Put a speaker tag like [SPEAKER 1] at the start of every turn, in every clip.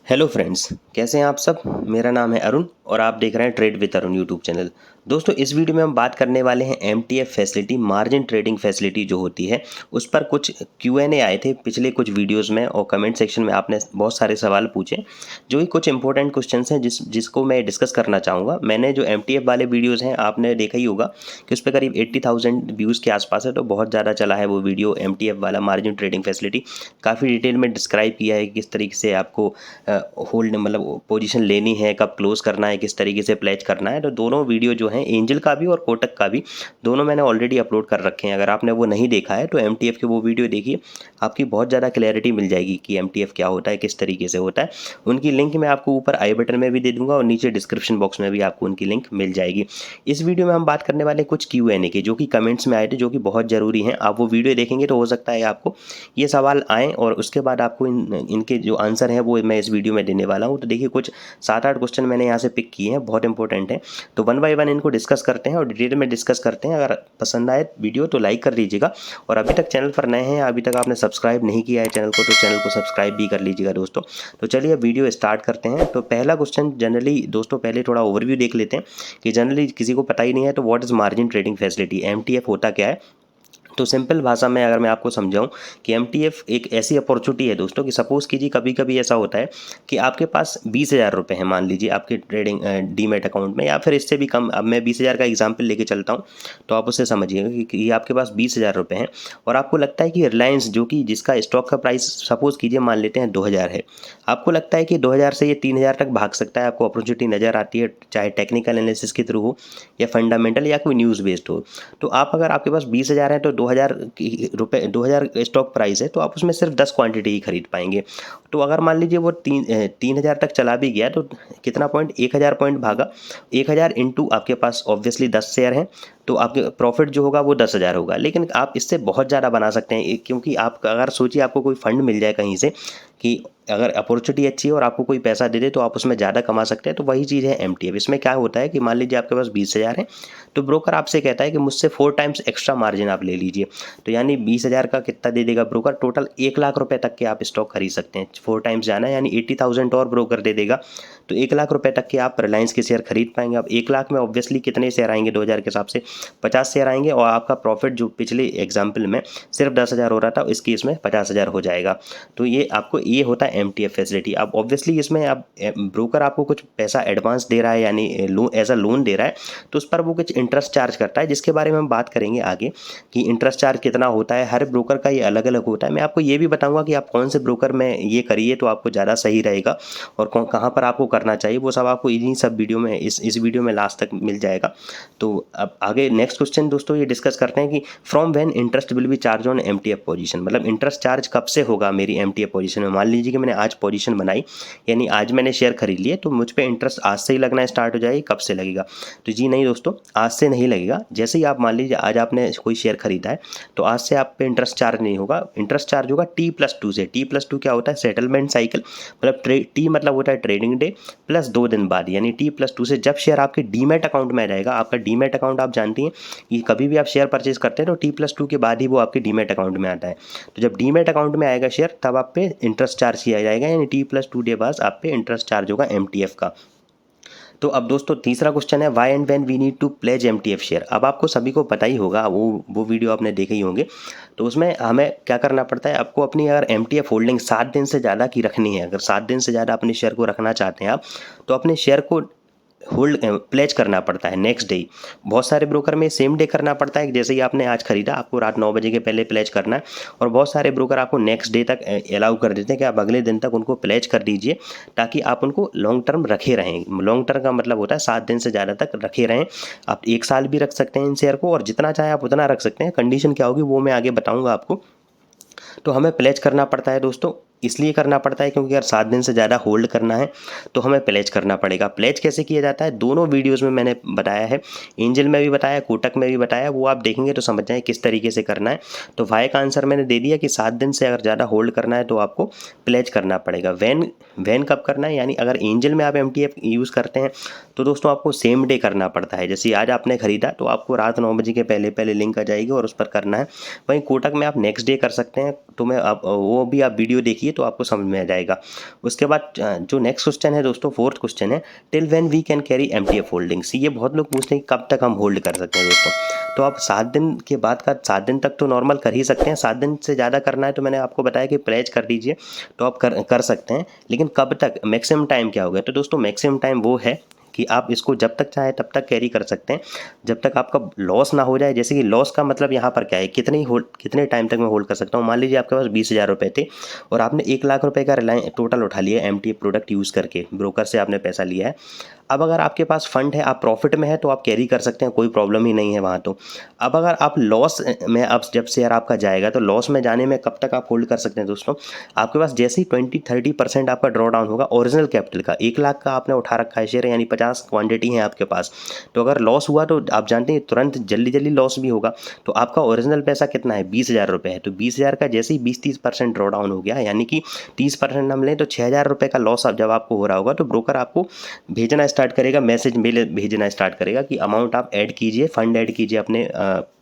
[SPEAKER 1] Hello friends, कैसे हैं आप सब। मेरा नाम है अरुण और आप देख रहे हैं trade with Arun YouTube channel. दोस्तों, इस वीडियो में हम बात करने वाले हैं MTF facility, margin trading facility जो होती है उस पर कुछ क्यूएनए आए थे पिछले कुछ वीडियोस में और कमेंट सेक्शन में आपने बहुत सारे सवाल पूछे जो कि कुछ इंपॉर्टेंट क्वेश्चंस हैं जिसको मैं डिस्कस करना चाहूँगा। मैंने जो एमटीएफ वाले वीडियोज़ हैं आपने देखा ही होगा कि उस पर करीब 80,000 व्यूज़ के आसपास है, तो बहुत ज़्यादा चला है वो वीडियो। एमटीएफ वाला मार्जिन ट्रेडिंग फैसिलिटी काफ़ी डिटेल में डिस्क्राइब किया है किस तरीके से आपको होल्ड मतलब पोजीशन लेनी है, कब क्लोज करना है, किस तरीके से प्लेज करना है। तो दोनों वीडियो जो हैं एंजल का भी और कोटक का भी, दोनों मैंने ऑलरेडी अपलोड कर रखे हैं। अगर आपने वो नहीं देखा है तो एमटीएफ के वो वीडियो देखिए, आपकी बहुत ज़्यादा क्लैरिटी मिल जाएगी कि एमटीएफ क्या होता है, किस तरीके से होता है। उनकी लिंक मैं आपको ऊपर आई बटन में भी दे दूंगा और नीचे डिस्क्रिप्शन बॉक्स में भी आपको उनकी लिंक मिल जाएगी। इस वीडियो में हम बात करने वाले कुछ क्यूएनए के जो कि कमेंट्स में आए थे, जो कि बहुत ज़रूरी हैं। आप वो वीडियो देखेंगे तो हो सकता है आपको ये सवाल आएँ और उसके बाद आपको इनके जो आंसर हैं वो मैं इस वीडियो में देने वाला हूँ। तो देखिए, कुछ 7-8 क्वेश्चन मैंने यहाँ से पिक किए हैं, बहुत इंपॉर्टेंट है। तो वन बाय वन इनको डिस्कस करते हैं और डिटेल में डिस्कस करते हैं। अगर पसंद आए वीडियो तो लाइक कर दीजिएगा और अभी तक चैनल पर नए हैं, अभी तक आपने सब्सक्राइब नहीं किया है चैनल को, तो चैनल को सब्सक्राइब भी कर लीजिएगा दोस्तों। तो चलिए वीडियो स्टार्ट करते हैं। तो पहला क्वेश्चन, जनरली दोस्तों पहले थोड़ा ओवरव्यू देख लेते हैं कि जनरली किसी को पता ही नहीं है तो what is margin trading facility, MTF होता क्या है। तो सिंपल भाषा में अगर मैं आपको समझाऊं कि एमटीएफ एक ऐसी अपॉर्चुनिटी है दोस्तों कि सपोज़ कीजिए कभी कभी ऐसा होता है कि आपके पास 20,000 रुपये हैं, मान लीजिए आपके ट्रेडिंग डीमैट अकाउंट में, या फिर इससे भी कम। अब मैं 20,000 का एग्जांपल लेके चलता हूं तो आप उससे समझिएगा कि ये आपके पास 20,000 रुपये हैं और आपको लगता है कि रिलायंस, जो कि जिसका स्टॉक का प्राइस सपोज़ कीजिए मान लेते हैं 2,000 है, आपको लगता है कि 2,000 से ये 3,000 तक भाग सकता है। आपको अपॉर्चुनिटी नज़र आती है, चाहे टेक्निकल एनालिसिस के थ्रू हो या फंडामेंटल या कोई न्यूज़ बेस्ड हो। तो आप अगर आपके पास 20,000 है तो 2,000 स्टॉक प्राइस है, तो आप उसमें सिर्फ 10 क्वांटिटी ही खरीद पाएंगे। तो अगर मान लीजिए वो 3,000 तक चला भी गया तो कितना पॉइंट, 1,000 पॉइंट भागा। 1,000 इंटू आपके पास ऑब्वियसली 10 शेयर हैं, तो आपके प्रॉफिट जो होगा वो 10,000 होगा। लेकिन आप इससे बहुत ज़्यादा बना सकते हैं, क्योंकि आप अगर सोचिए आपको कोई फंड मिल जाए कहीं से कि अगर अपॉर्चुनिटी अच्छी है और आपको कोई पैसा दे दे तो आप उसमें ज़्यादा कमा सकते हैं। तो वही चीज़ है एमटीएफ। इसमें क्या होता है कि मान लीजिए आपके पास 20,000 है तो ब्रोकर आपसे कहता है कि मुझसे 4 टाइम्स एक्स्ट्रा मार्जिन आप ले लीजिए। तो यानी 20,000 का कितना दे देगा ब्रोकर, टोटल 1,00,000 रुपये तक के आप स्टॉक खरीद सकते हैं। 4 टाइम्स जाना है यानी 80,000 और ब्रोकर दे देगा, तो 1,00,000 रुपये तक के आप रिलायंस के शेयर खरीद पाएंगे। अब 1,00,000 में ऑब्वियसली कितने शेयर आएंगे 2,000 के हिसाब से, 50 शेयर आएंगे और आपका प्रॉफिट जो पिछले एग्जाम्पल में सिर्फ 10,000 हो रहा था, इस केस में 50,000 हो जाएगा। तो ये आपको ये होता है एमटीएफ फैसिलिटी। अब ऑब्वियसली इसमें आप ब्रोकर आपको कुछ पैसा एडवांस दे रहा है, यानी एज अ लोन दे रहा है, तो उस पर वो कुछ इंटरेस्ट चार्ज करता है, जिसके बारे में हम बात करेंगे आगे कि इंटरेस्ट चार्ज कितना होता है। हर ब्रोकर का ये अलग अलग होता है। मैं आपको ये भी बताऊंगा कि आप कौन से ब्रोकर में ये करिए तो आपको ज़्यादा सही रहेगा और कहाँ पर आपको करना चाहिए, वो सब आपको इन्हीं सब वीडियो में इस वीडियो में लास्ट तक मिल जाएगा। तो अब आगे नेक्स्ट क्वेश्चन दोस्तों ये डिस्कस करते हैं कि from when interest will be charge on MTF position, मतलब इंटरेस्ट चार्ज कब से होगा मेरी एमटीएफ पोजीशन में। मान लीजिए कि मैंने आज पोजीशन बनाई, यानी आज मैंने शेयर खरीद लिए, तो मुझ पे इंटरेस्ट आज से ही लगना स्टार्ट हो जाएगी। कब से लगेगा, तो जी नहीं दोस्तों, आज से नहीं लगेगा। जैसे ही आप मान लीजिए आज आपने कोई शेयर खरीदा है तो आज से आप पे इंटरेस्ट चार्ज नहीं होगा। इंटरेस्ट चार्ज होगा T+2 से। T+2 क्या होता है, सेटलमेंट साइकिल, मतलब टी मतलब होता है ट्रेडिंग डे प्लस 2 दिन बाद, यानी T+2 से जब शेयर आपके डीमैट अकाउंट में आ जाएगा। आपका डीमैट अकाउंट आप जानती हैं कि कभी भी आप शेयर परचेज करते हैं तो T+2 के बाद ही वो आपके डीमैट अकाउंट में आता है। तो जब डीमैट अकाउंट में आएगा शेयर तब आप पे इंटरेस्ट चार्ज किया जाएगा, यानी T+2 डे बाद आप पे इंटरेस्ट चार्ज होगा एमटीएफ का। तो अब दोस्तों तीसरा क्वेश्चन है why and when we need to pledge MTF share. अब आपको सभी को पता ही होगा, वो वीडियो आपने देखे ही होंगे। तो उसमें हमें क्या करना पड़ता है, आपको अपनी अगर एमटीएफ होल्डिंग 7 दिन से ज़्यादा की रखनी है, अगर 7 दिन से ज़्यादा अपने शेयर को रखना चाहते हैं आप, तो अपने शेयर को होल्ड प्लेज करना पड़ता है नेक्स्ट डे। बहुत सारे ब्रोकर में सेम डे करना पड़ता है, जैसे ही आपने आज खरीदा आपको रात 9 बजे के पहले प्लेज करना है, और बहुत सारे ब्रोकर आपको नेक्स्ट डे तक अलाउ कर देते हैं कि आप अगले दिन तक उनको प्लेज कर दीजिए, ताकि आप उनको लॉन्ग टर्म रखे रहें। लॉन्ग टर्म का मतलब होता है 7 दिन से ज़्यादा तक रखे रहें। आप 1 साल भी रख सकते हैं इन शेयर को, और जितना चाहे आप उतना रख सकते हैं। कंडीशन क्या होगी वो मैं आगे बताऊँगा आपको। तो हमें प्लेज करना पड़ता है दोस्तों, इसलिए करना पड़ता है क्योंकि अगर 7 दिन से ज़्यादा होल्ड करना है तो हमें प्लेज करना पड़ेगा। प्लेज कैसे किया जाता है दोनों वीडियोस में मैंने बताया है, एंजल में भी बताया, कोटक में भी बताया, वो आप देखेंगे तो समझ जाएं किस तरीके से करना है। तो वाई का आंसर मैंने दे दिया कि 7 दिन से अगर ज़्यादा होल्ड करना है तो आपको प्लेज करना पड़ेगा। वैन कब करना है, यानी अगर एंजल में आप एमटीएफ यूज़ करते हैं तो दोस्तों आपको सेम डे करना पड़ता है। जैसे आज आपने खरीदा तो आपको रात 9 बजे के पहले पहले लिंक आ जाएगी और उस पर करना है। वहीं कोटक में आप नेक्स्ट डे कर सकते हैं, तो मैं आप वो भी आप वीडियो देखिए, देखिए तो आपको समझ में आ जाएगा। उसके बाद जो नेक्स्ट क्वेश्चन है दोस्तों, फोर्थ क्वेश्चन है, till when we can carry MTF holdings. ये बहुत लोग पूछते हैं कि कब तक हम होल्ड कर सकते हैं दोस्तों। तो आप 7 दिन के बाद का 7 दिन तक तो नॉर्मल कर ही सकते हैं। 7 दिन से ज़्यादा करना है तो मैंने आपको बताया कि प्लेज कर दीजिए तो आप कर सकते हैं। लेकिन कब तक, मैक्सिमम टाइम क्या होगा? तो दोस्तों मैक्सिमम टाइम वो है कि आप इसको जब तक चाहे तब तक कैरी कर सकते हैं, जब तक आपका लॉस ना हो जाए। जैसे कि लॉस का मतलब यहाँ पर क्या है, कितने टाइम तक मैं होल्ड कर सकता हूँ। मान लीजिए आपके पास 20,000 रुपये थे और आपने 1 लाख रुपये का रिलायंस टोटल उठा लिया एमटीएफ प्रोडक्ट यूज़ करके, ब्रोकर से आपने पैसा लिया है। अब अगर आपके पास फंड है, आप प्रॉफिट में है तो आप कैरी कर सकते हैं, कोई प्रॉब्लम ही नहीं है वहाँ तो। अब अगर आप लॉस में, अब जब शेयर आपका जाएगा तो लॉस में जाने में कब तक आप होल्ड कर सकते हैं दोस्तों? आपके पास जैसे ही 20-30% आपका ड्रॉ डाउन होगा ओरिजिनल कैपिटल का, 1 लाख का आपने उठा रखा है शेयर, यानी 50 क्वांटिटी है आपके पास, तो अगर लॉस हुआ तो आप जानते हैं तुरंत जल्दी जल्दी लॉस भी होगा। तो आपका ओरिजिनल पैसा कितना है? 20,000 रुपये है। तो 20,000 का जैसे ही 20-30% ड्रॉ डाउन हो गया, यानी कि 30% हम लें तो 6,000 रुपये का लॉस जब आपको हो रहा होगा, तो ब्रोकर आपको भेजना स्टार्ट करेगा, मैसेज मेल भेजना स्टार्ट करेगा कि अमाउंट आप ऐड कीजिए, फंड ऐड कीजिए अपने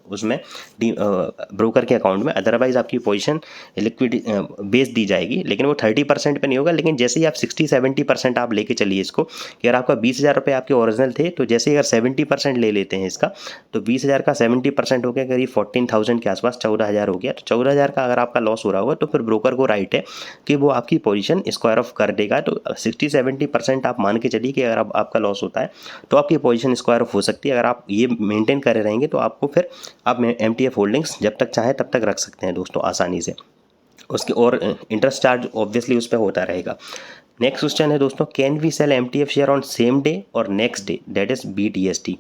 [SPEAKER 1] उसमें ब्रोकर के अकाउंट में, अदरवाइज आपकी पोजीशन लिक्विड बेच दी जाएगी। लेकिन वो 30% पे नहीं होगा। लेकिन जैसे ही आप 60-70% आप लेके चलिए इसको, कि अगर आपका 20,000 रुपये आपके ओरिजिनल थे, तो जैसे ही अगर 70% ले लेते हैं इसका, तो 20,000 का 70% हो गया करीब 14,000 के आसपास, 14,000 हो गया। तो 14,000 का अगर आपका लॉस हो रहा होगा तो फिर ब्रोकर को राइट है कि वो आपकी पोजीशन स्क्वायर ऑफ कर देगा। तो 60-70% आप मान के चलिए कि अगर आपका लॉस होता है तो आपकी पोजीशन स्क्वायर ऑफ हो सकती है। अगर आप ये मेंटेन करे रहेंगे तो आपको फिर आप एमटीएफ होल्डिंग्स जब तक चाहे तब तक रख सकते हैं दोस्तों आसानी से। उसके और इंटरेस्ट चार्ज ऑब्वियसली उस पर होता रहेगा। नेक्स्ट क्वेश्चन है दोस्तों, can we sell MTF share on same day और next day, that is BTST,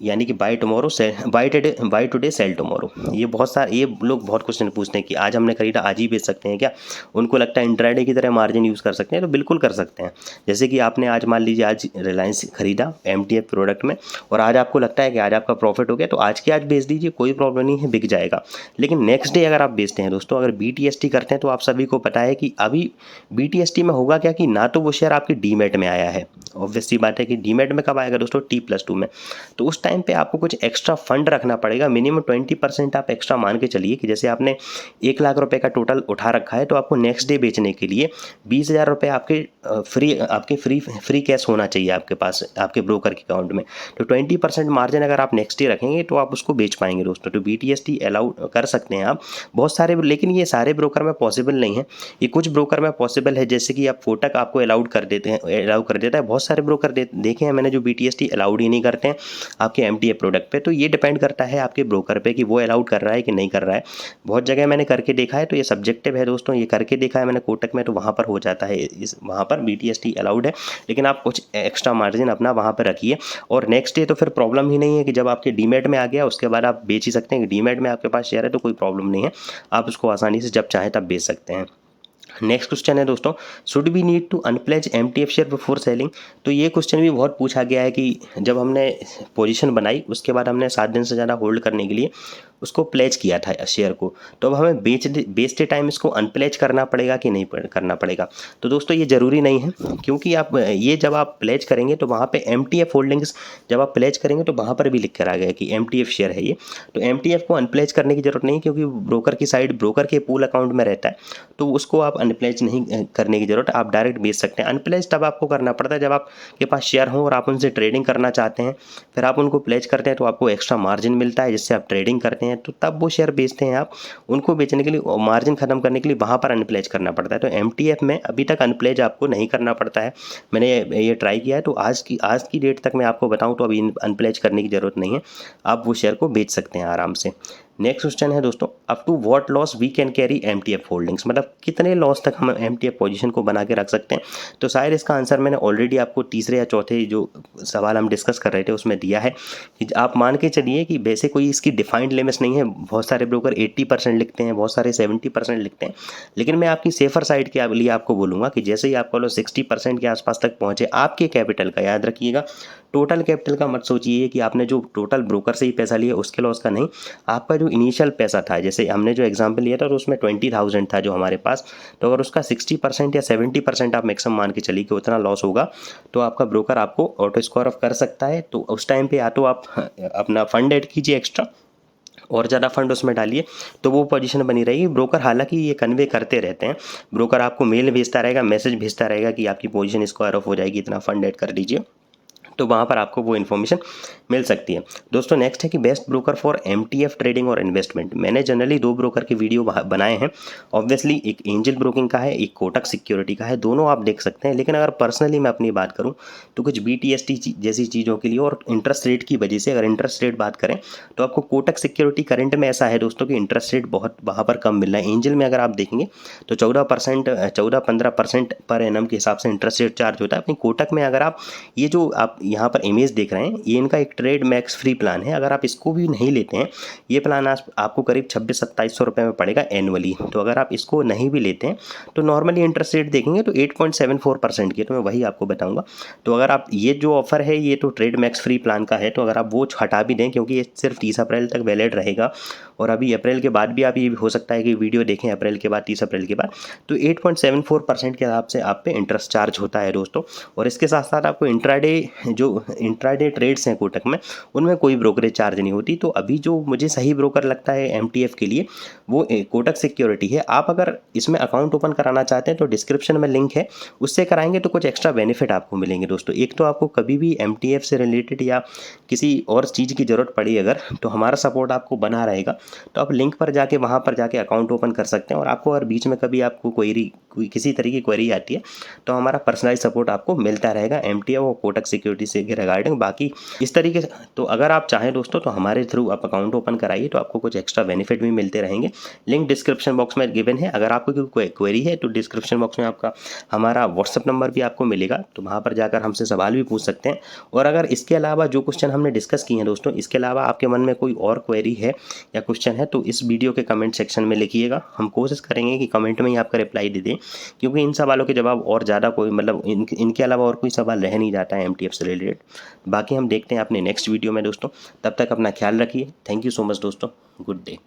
[SPEAKER 1] यानी कि buy tomorrow buy today sell tomorrow. ये लोग बहुत क्वेश्चन पूछते हैं कि आज हमने खरीदा आज ही बेच सकते हैं क्या? उनको लगता है इंट्राडे की तरह मार्जिन यूज़ कर सकते हैं, तो बिल्कुल कर सकते हैं। जैसे कि आपने आज, मान लीजिए आज रिलायंस खरीदा एमटीएफ प्रोडक्ट में, और आज आपको लगता है कि आज आपका प्रॉफिट हो गया, तो आज के आज बेच दीजिए, कोई प्रॉब्लम नहीं है, बिक जाएगा। लेकिन नेक्स्ट डे अगर आप बेचते हैं दोस्तों, अगर BTST करते हैं, तो आप सभी को पता है कि अभी BTST में होगा क्या, कि ना तो वो शेयर आपकी डीमैट में आया है, ऑब्वियसली बात है कि डीमैट में कब आएगा दोस्तों? T+2 में। तो उस टाइम पे आपको कुछ एक्स्ट्रा फंड रखना पड़ेगा, मिनिमम 20% आप एक्स्ट्रा मान के चलिए कि जैसे आपने 1 लाख रुपए का टोटल उठा रखा है, तो आपको नेक्स्ट डे बेचने के लिए 20,000 रुपये आपके फ्री कैश होना चाहिए आपके पास, आपके ब्रोकर के अकाउंट में। तो 20% मार्जिन अगर आप नेक्स्ट डे रखेंगे तो आप उसको बेच पाएंगे दोस्तों। तो BTST अलाउ कर सकते हैं आप बहुत सारे, लेकिन ये सारे ब्रोकर में पॉसिबल नहीं है, ये कुछ ब्रोकर में पॉसिबल है। जैसे कि आप कोटक आपको अलाउ कर देता है, बहुत सारे ब्रोकर देखे हैं मैंने जो BTST अलाउड ही नहीं करते हैं आपके एमटीएफ प्रोडक्ट पे। तो ये डिपेंड करता है आपके ब्रोकर पे कि वो अलाउड कर रहा है कि नहीं कर रहा है। बहुत जगह मैंने करके देखा है, तो ये सब्जेक्टिव है दोस्तों, ये करके देखा है मैंने कोटक में, तो वहाँ पर हो जाता है, वहाँ पर BTST अलाउड है। लेकिन आप कुछ एक्स्ट्रा मार्जिन अपना वहाँ पर रखिए, और नेक्स्ट डे तो फिर प्रॉब्लम ही नहीं है कि जब आपके डीमैट में आ गया उसके बाद आप बेच ही सकते हैं। डीमैट में आपके पास शेयर है तो कोई प्रॉब्लम नहीं है, आप उसको आसानी से जब चाहें तब बेच सकते हैं। नेक्स्ट क्वेश्चन है दोस्तों, should we need to unpledge MTF share before selling. तो ये क्वेश्चन भी बहुत पूछा गया है कि जब हमने पोजीशन बनाई उसके बाद हमने 7 दिन से ज़्यादा होल्ड करने के लिए उसको प्लेज किया था शेयर को, तो अब हमें बेचते टाइम इसको अनप्लेज करना पड़ेगा कि नहीं करना पड़ेगा। तो दोस्तों ये ज़रूरी नहीं है, क्योंकि आप ये जब आप प्लेज करेंगे तो वहाँ पे एमटीएफ होल्डिंग्स जब आप प्लेज करेंगे तो वहाँ पर भी लिख कर आ गया कि एमटीएफ शेयर है ये, तो एमटीएफ को अनप्लेज करने की ज़रूरत नहीं, क्योंकि ब्रोकर की साइड, ब्रोकर के पूल अकाउंट में रहता है, तो उसको आप अनप्लेज नहीं करने की ज़रूरत, आप डायरेक्ट बेच सकते हैं। अनप्लेज तब आपको करना पड़ता है जब आपके पास शेयर हो और आप उनसे ट्रेडिंग करना चाहते हैं, फिर आप उनको प्लेज करते हैं तो आपको एक्स्ट्रा मार्जिन मिलता है जिससे आप ट्रेडिंग करते हैं, तो तब वो शेयर बेचते हैं आप। उनको बेचने के लिए, मार्जिन खत्म करने के लिए वहाँ पर अनप्लेज करना पड़ता है। तो एमटीएफ में अभी तक अनप्लेज आपको नहीं करना पड़ता है, मैंने ये ट्राई किया है, तो आज की डेट तक मैं आपको बताऊँ तो अभी अनप्लेज करने की ज़रूरत नहीं है, आप वो शेयर को बेच सकते हैं आराम से। नेक्स्ट क्वेश्चन है दोस्तों, up to what loss we can carry MTF holdings, मतलब कितने लॉस तक हम एमटीएफ पोजीशन को बना के रख सकते हैं। तो शायद इसका आंसर मैंने ऑलरेडी आपको तीसरे या चौथे जो सवाल हम डिस्कस कर रहे थे उसमें दिया है, कि आप मान के चलिए कि वैसे कोई इसकी डिफाइंड लिमिट्स नहीं है। बहुत सारे ब्रोकर 80% लिखते हैं, बहुत सारे 70% लिखते हैं, लेकिन मैं आपकी सेफर साइड के लिए आपको बोलूँगा कि जैसे ही आपका लॉस 60% के आसपास तक पहुँचे आपके कैपिटल का, याद रखिएगा टोटल कैपिटल का मत सोचिए कि आपने जो टोटल ब्रोकर से ही पैसा लिया उसके लॉस का नहीं, आपका जो इनिशियल पैसा था, जैसे हमने जो एग्जांपल लिया था तो उसमें 20,000 था जो हमारे पास, तो अगर उसका 60% या 70% आप मैक्सिमम मान के चलिए कि उतना लॉस होगा, तो आपका ब्रोकर आपको ऑटो स्क्वायर ऑफ कर सकता है। तो उस टाइम पे या तो आप अपना फंड ऐड कीजिए एक्स्ट्रा, और ज़्यादा फंड उसमें डालिए तो वो पोजीशन बनी रहेगी। ब्रोकर हालांकि ये कन्वे करते रहते हैं, ब्रोकर आपको मेल भेजता रहेगा, मैसेज भेजता रहेगा कि आपकी पोजीशन स्क्वायर ऑफ हो जाएगी, इतना फंड ऐड कर दीजिए, तो वहाँ पर आपको वो इन्फॉर्मेशन मिल सकती है। दोस्तों नेक्स्ट है कि best broker for MTF trading और इन्वेस्टमेंट। मैंने जनरली 2 ब्रोकर के वीडियो बनाए हैं, ऑब्वियसली एक एंजल ब्रोकिंग का है, एक कोटक सिक्योरिटी का है, दोनों आप देख सकते हैं। लेकिन अगर पर्सनली मैं अपनी बात करूँ तो कुछ बीटीएसटी जैसी चीज़ों के लिए और इंटरेस्ट रेट की वजह से, अगर इंटरेस्ट रेट बात करें तो आपको कोटक सिक्योरिटी करंट में ऐसा है दोस्तों कि इंटरेस्ट रेट बहुत वहाँ पर कम मिल रहा है। एंजल में अगर आप देखेंगे तो 14-15% पर एनम के हिसाब से इंटरेस्ट रेट चार्ज होता है। अपनी कोटक में अगर आप ये जो आप यहाँ पर इमेज देख रहे हैं, ये इनका एक ट्रेड मैक्स फ्री प्लान है। अगर आप इसको भी नहीं लेते हैं, ये प्लान आपको करीब 2600-2700 रुपये में पड़ेगा एनुअली। तो अगर आप इसको नहीं भी लेते हैं तो नॉर्मली इंटरेस्ट रेट देखेंगे तो 8.74% की है, तो मैं वही आपको बताऊंगा। तो अगर आप ये जो ऑफर है ये तो ट्रेड मैक्स फ्री प्लान का है, तो अगर आप वो हटा भी दें क्योंकि ये सिर्फ 30 अप्रैल तक वैलिड रहेगा और अभी अप्रैल के बाद भी आप ये हो सकता है कि वीडियो देखें अप्रैल के बाद, 30 अप्रैल के बाद, तो 8.74% के हिसाब से आप पे इंटरेस्ट चार्ज होता है दोस्तों। और इसके साथ साथ आपको इंट्राडे ट्रेड्स हैं कोटक में, उनमें कोई ब्रोकरेज चार्ज नहीं होती। तो अभी जो मुझे सही ब्रोकर लगता है एमटीएफ के लिए वो कोटक सिक्योरिटी है। आप अगर इसमें अकाउंट ओपन कराना चाहते हैं तो डिस्क्रिप्शन में लिंक है, उससे कराएंगे तो कुछ एक्स्ट्रा बेनिफिट आपको मिलेंगे दोस्तों। एक तो आपको कभी भी एमटीएफ से रिलेटेड या किसी और चीज़ की ज़रूरत पड़ी अगर, तो हमारा सपोर्ट आपको बना रहेगा। तो आप लिंक पर जाके वहाँ पर जाके अकाउंट ओपन कर सकते हैं और आपको अगर बीच में कभी आपको कोई किसी तरह की क्वेरी आती है तो हमारा पर्सनलाइज सपोर्ट आपको मिलता रहेगा एमटीएफ और कोटक सिक्योरिटी से रिगार्डिंग। बाकी इस तरीके से तो अगर आप चाहें दोस्तों तो हमारे थ्रू आप अकाउंट ओपन कराइए तो आपको कुछ एक्स्ट्रा बेनिफिट भी मिलते रहेंगे। लिंक डिस्क्रिप्शन बॉक्स में गिवन है। अगर आपको कोई क्वेरी है तो डिस्क्रिप्शन बॉक्स में आपका हमारा व्हाट्सअप नंबर भी आपको मिलेगा, तो वहाँ पर जाकर हमसे सवाल भी पूछ सकते हैं। और अगर इसके अलावा जो क्वेश्चन हमने डिस्कस किए हैं दोस्तों, इसके अलावा आपके मन में कोई और क्वेरी है या क्वेश्चन है तो इस वीडियो के कमेंट सेक्शन में लिखिएगा। हम कोशिश करेंगे कि कमेंट में ही आपका रिप्लाई दे दें, क्योंकि इन सवालों के जवाब और ज़्यादा कोई मतलब इनके अलावा और कोई सवाल रह नहीं जाता है एमटीएफ से रिलेटेड। बाकी हम देखते हैं अपने नेक्स्ट वीडियो में दोस्तों। तब तक अपना ख्याल रखिए। थैंक यू सो मच दोस्तों। Good day.